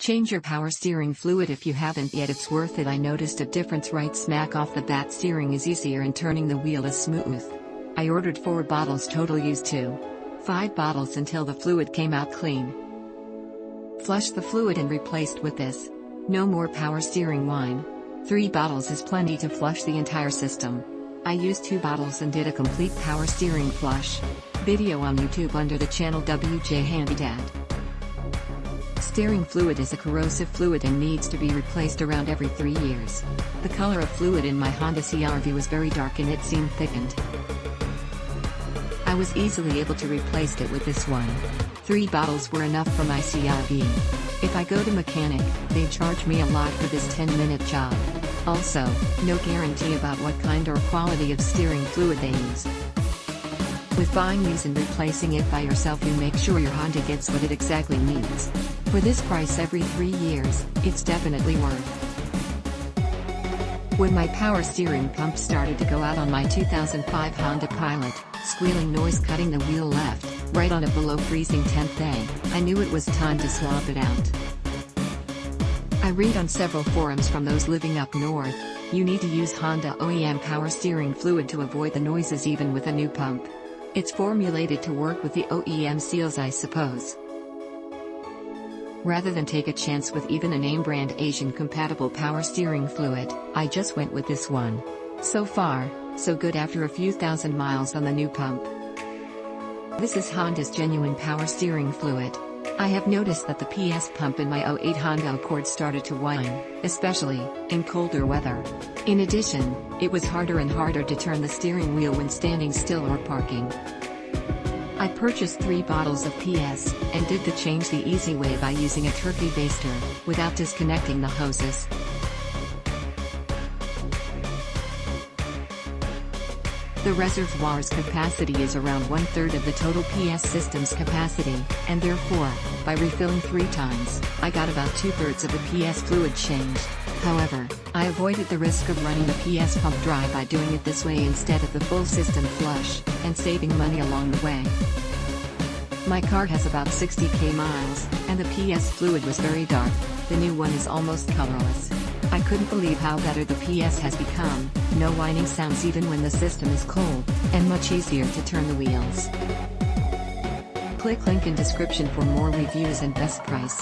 Change your power steering fluid if you haven't yet, it's worth it. I noticed a difference right smack off the bat. Steering is easier and turning the wheel is smooth. I ordered 4 bottles, total used 5 bottles until the fluid came out clean. Flushed the fluid and replaced with this. No more power steering whine. 3 bottles is plenty to flush the entire system. I used 2 bottles and did a complete power steering flush. Video on YouTube under the channel WJ HandyDad. Steering fluid is a corrosive fluid and needs to be replaced around every 3 years. The color of fluid in my Honda CR-V was very dark and it seemed thickened. I was easily able to replace it with this one. 3 bottles were enough for my CR-V. If I go to mechanic, they charge me a lot for this 10-minute job. Also, no guarantee about what kind or quality of steering fluid they use. With buying these and replacing it by yourself, you make sure your Honda gets what it exactly needs. For this price every 3 years, it's definitely worth. When my power steering pump started to go out on my 2005 Honda Pilot, squealing noise cutting the wheel left, right on a below freezing 10th day, I knew it was time to swap it out. I read on several forums from those living up north, you need to use Honda OEM power steering fluid to avoid the noises even with a new pump. It's formulated to work with the OEM seals, I suppose. Rather than take a chance with even a name brand Asian compatible power steering fluid, I just went with this one. So far, so good after a few thousand miles on the new pump. This is Honda's genuine power steering fluid. I have noticed that the PS pump in my '08 Honda Accord started to whine, especially in colder weather. In addition, it was harder and harder to turn the steering wheel when standing still or parking. I purchased 3 bottles of PS, and did the change the easy way by using a turkey baster, without disconnecting the hoses. The reservoir's capacity is around 1/3 of the total PS system's capacity, and therefore, by refilling 3 times, I got about 2/3 of the PS fluid changed. However, I avoided the risk of running the PS pump dry by doing it this way instead of the full system flush, and saving money along the way. My car has about 60k miles, and the PS fluid was very dark. The new one is almost colorless. I couldn't believe how better the PS has become, no whining sounds even when the system is cold, and much easier to turn the wheels. Click link in description for more reviews and best price.